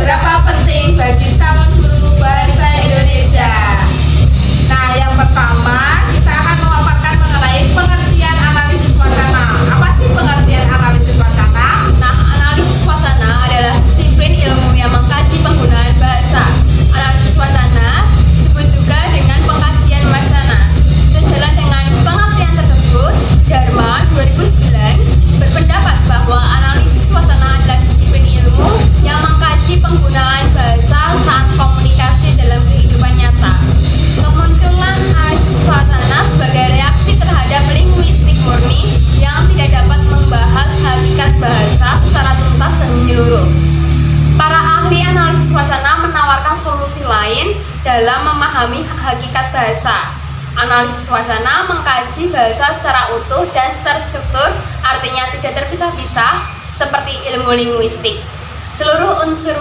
Seberapa penting bagi calon guru bahasa Indonesia? Nah, yang pertama kita akan memaparkan mengenai pengertian analisis wacana. Apa sih pengertian analisis wacana? Nah, analisis wacana adalah disiplin ilmu yang mengkaji penggunaan bahasa. Analisis wacana disebut juga dengan pengkajian wacana. Sejalan dengan pengertian tersebut, Dharma 2009 berpendapat bahwa analisis wacana adalah disiplin ilmu yang mengkaji penggunaan bahasa saat komunikasi dalam kehidupan nyata. Kemunculan analisis wacana sebagai reaksi terhadap linguistik murni yang tidak dapat membahas hakikat bahasa secara tuntas dan menyeluruh. Para ahli analisis wacana menawarkan solusi lain dalam memahami hakikat bahasa. Analisis wacana mengkaji bahasa secara utuh dan terstruktur, artinya tidak terpisah-pisah seperti ilmu linguistik. Seluruh unsur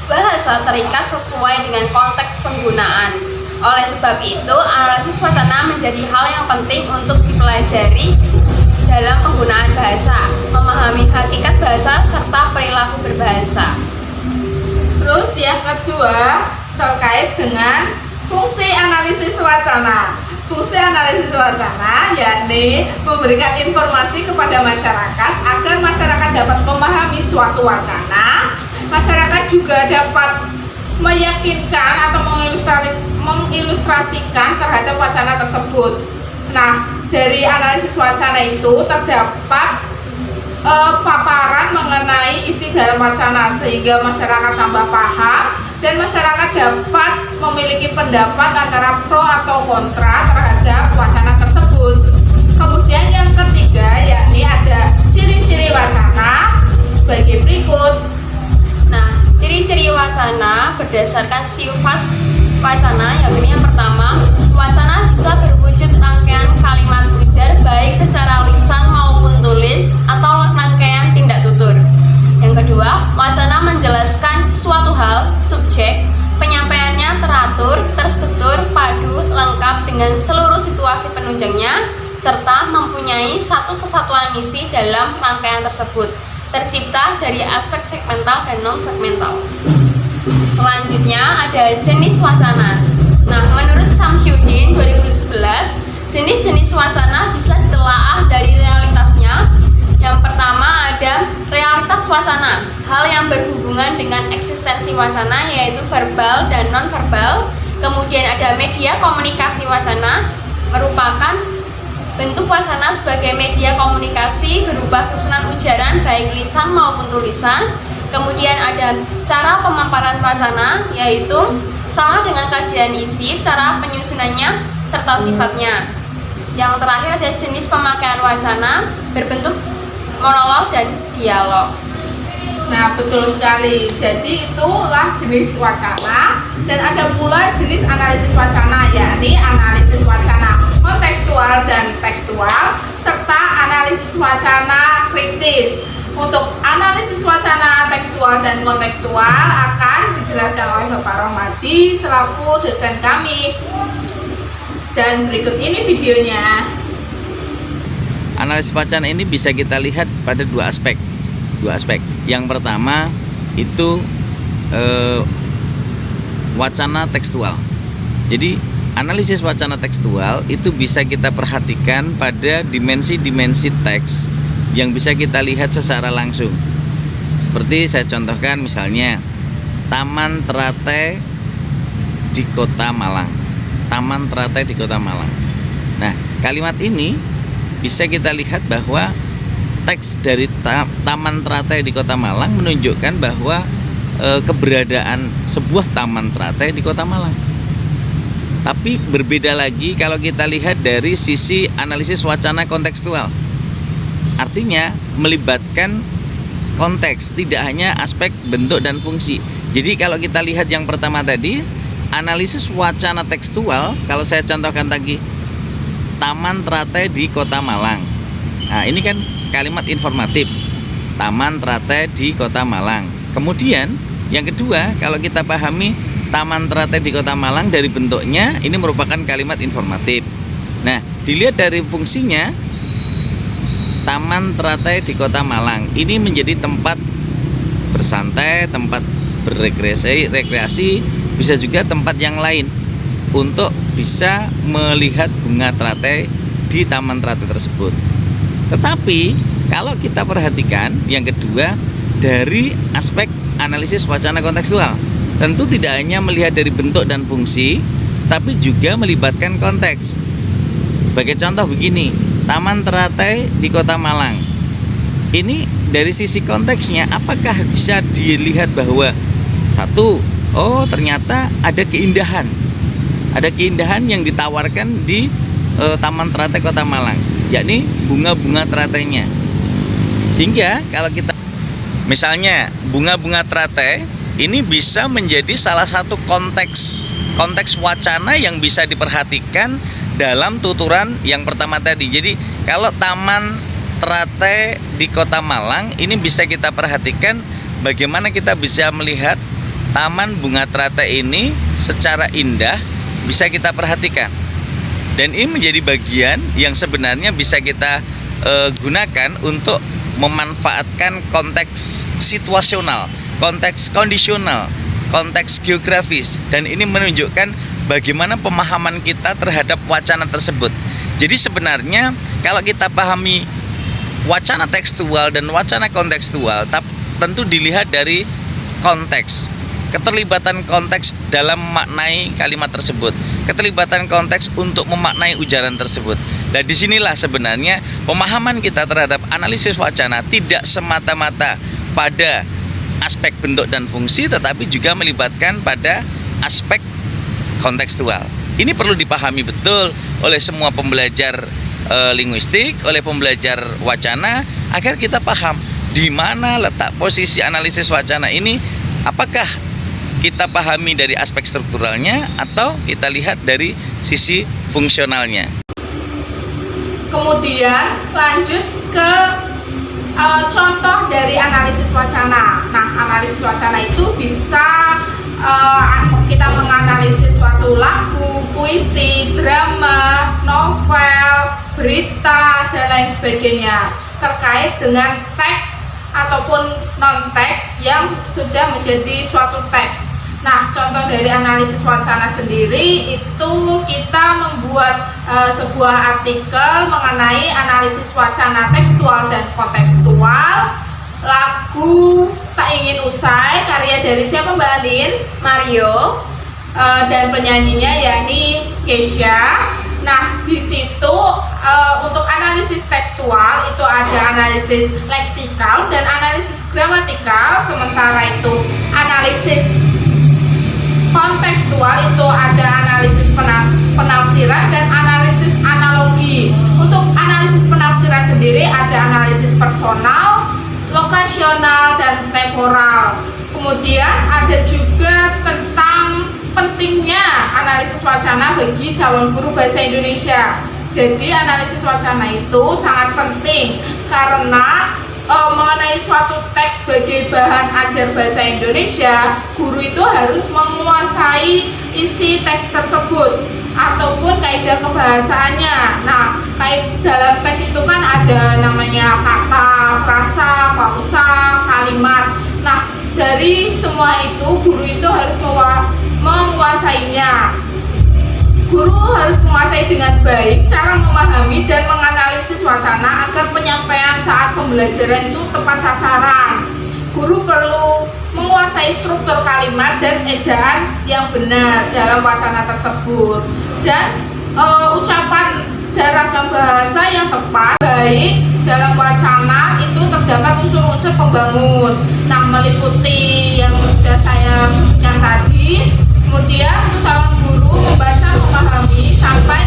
bahasa terikat sesuai dengan konteks penggunaan. Oleh sebab itu, analisis wacana menjadi hal yang penting untuk dipelajari dalam penggunaan bahasa, memahami hakikat bahasa serta perilaku berbahasa. Terus yang kedua terkait dengan fungsi analisis wacana. Fungsi analisis wacana yakni memberikan informasi kepada masyarakat agar masyarakat dapat memahami suatu wacana. Masyarakat juga dapat meyakinkan atau mengilustrasikan terhadap wacana tersebut. Nah, dari analisis wacana itu terdapat paparan mengenai isi dalam wacana sehingga masyarakat tambah paham dan masyarakat dapat memiliki pendapat antara pro atau kontra terhadap wacana tersebut. Kemudian yang ketiga yakni ada ciri-ciri wacana sebagai berikut. Nah, ciri-ciri wacana berdasarkan sifat wacana yakni yang pertama, wacana bisa berwujud rangkaian kalimat ujar baik secara lisan maupun tulis atau rangkaian tindak tutur. Yang kedua, wacana menjelaskan suatu hal, subjek, penyampaiannya teratur, terstruktur, padu, lengkap dengan seluruh situasi penunjangnya, serta mempunyai satu kesatuan misi dalam rangkaian tersebut, tercipta dari aspek segmental dan non-segmental. Selanjutnya ada jenis wacana. Nah, menurut Samsyuddin 2011, jenis-jenis wacana bisa ditelaah dari realitasnya. Yang pertama ada realitas wacana, hal yang berhubungan dengan eksistensi wacana yaitu verbal dan non-verbal. Kemudian ada media komunikasi wacana, merupakan bentuk wacana sebagai media komunikasi berupa susunan ujaran baik lisan maupun tulisan. Kemudian ada cara pemaparan wacana, yaitu sama dengan kajian isi, cara penyusunannya, serta sifatnya. Yang terakhir ada jenis pemakaian wacana berbentuk monolog dan dialog. Nah, betul sekali. Jadi itulah jenis wacana dan ada pula jenis analisis wacana yakni analisis wacana kontekstual dan tekstual serta analisis wacana kritis. Untuk analisis wacana tekstual dan kontekstual akan dijelaskan oleh Bapak Rohmadi selaku dosen kami. Dan berikut ini videonya. Analisis wacana ini bisa kita lihat pada dua aspek. Yang pertama itu wacana tekstual. Jadi analisis wacana tekstual itu bisa kita perhatikan pada dimensi-dimensi teks yang bisa kita lihat secara langsung. Seperti saya contohkan misalnya Taman Teratai di Kota Malang. Taman Teratai di Kota Malang. Nah, kalimat ini bisa kita lihat bahwa teks dari Taman Teratai di Kota Malang menunjukkan bahwa keberadaan sebuah taman teratai di Kota Malang. Tapi berbeda lagi kalau kita lihat dari sisi analisis wacana kontekstual. Artinya melibatkan konteks, tidak hanya aspek bentuk dan fungsi. Jadi kalau kita lihat yang pertama tadi, analisis wacana tekstual, kalau saya contohkan tadi Taman Teratai di Kota Malang. Nah, ini kan kalimat informatif. Taman Teratai di Kota Malang. Kemudian yang kedua, kalau kita pahami Taman Teratai di Kota Malang dari bentuknya, ini merupakan kalimat informatif. Nah, dilihat dari fungsinya, Taman Teratai di Kota Malang ini menjadi tempat bersantai, tempat rekreasi, bisa juga tempat yang lain untuk bisa melihat bunga teratai di taman teratai tersebut. Tetapi kalau kita perhatikan yang kedua dari aspek analisis wacana kontekstual, tentu tidak hanya melihat dari bentuk dan fungsi, tapi juga melibatkan konteks. Sebagai contoh begini, Taman Teratai di Kota Malang. Ini dari sisi konteksnya, apakah bisa dilihat bahwa satu, oh ternyata ada keindahan yang ditawarkan di Taman Teratai Kota Malang, yakni bunga-bunga teratainya. Sehingga kalau kita misalnya bunga-bunga teratai ini bisa menjadi salah satu konteks wacana yang bisa diperhatikan dalam tuturan yang pertama tadi. Jadi kalau Taman Teratai di Kota Malang ini bisa kita perhatikan bagaimana kita bisa melihat taman bunga teratai ini secara indah, bisa kita perhatikan. Dan ini menjadi bagian yang sebenarnya bisa kita gunakan untuk memanfaatkan konteks situasional, konteks kondisional, konteks geografis, dan ini menunjukkan bagaimana pemahaman kita terhadap wacana tersebut. Jadi sebenarnya kalau kita pahami wacana tekstual dan wacana kontekstual, tentu dilihat dari konteks, keterlibatan konteks dalam memaknai kalimat tersebut, keterlibatan konteks untuk memaknai ujaran tersebut. Dan disinilah sebenarnya pemahaman kita terhadap analisis wacana tidak semata-mata pada aspek bentuk dan fungsi, tetapi juga melibatkan pada aspek kontekstual. Ini perlu dipahami betul oleh semua pembelajar linguistik, oleh pembelajar wacana, agar kita paham di mana letak posisi analisis wacana ini. Apakah kita pahami dari aspek strukturalnya atau kita lihat dari sisi fungsionalnya. Kemudian lanjut ke contoh dari analisis wacana. Nah, analisis wacana itu bisa kita menganalisis suatu lagu, puisi, drama, novel, berita, dan lain sebagainya terkait dengan teks ataupun non-teks yang sudah menjadi suatu teks. Nah, contoh dari analisis wacana sendiri itu kita membuat sebuah artikel mengenai analisis wacana tekstual dan kontekstual lagu Tak Ingin Usai, karya dari siapa Mbak Alin? Mario. Dan penyanyinya yakni Kesha. Nah, di situ untuk analisis tekstual itu ada analisis leksikal dan analisis gramatikal, sementara itu analisis kontekstual itu ada analisis penafsiran dan analisis analogi. Untuk analisis penafsiran sendiri ada analisis personal, lokasional, dan temporal. Kemudian ada juga tentang pentingnya analisis wacana bagi calon guru bahasa Indonesia. Jadi analisis wacana itu sangat penting karena mengenai suatu teks sebagai bahan ajar bahasa Indonesia, guru itu harus menguasai isi teks tersebut ataupun kaidah kebahasaannya. Nah, dalam teks itu kan ada namanya kata, frasa, pausa, kalimat. Nah, dari semua itu guru itu harus menguasainya. Guru harus menguasai dengan baik cara memahami dan menganalisis wacana agar penyampaian saat pembelajaran itu tepat sasaran. Guru perlu menguasai struktur kalimat dan ejaan yang benar dalam wacana tersebut, dan ucapan dan ragam bahasa yang tepat. Baik dalam wacana itu terdapat unsur-unsur pembangun. Nah, meliputi yang sudah saya sebutkan tadi. Kemudian untuk calon guru membaca, memahami sampai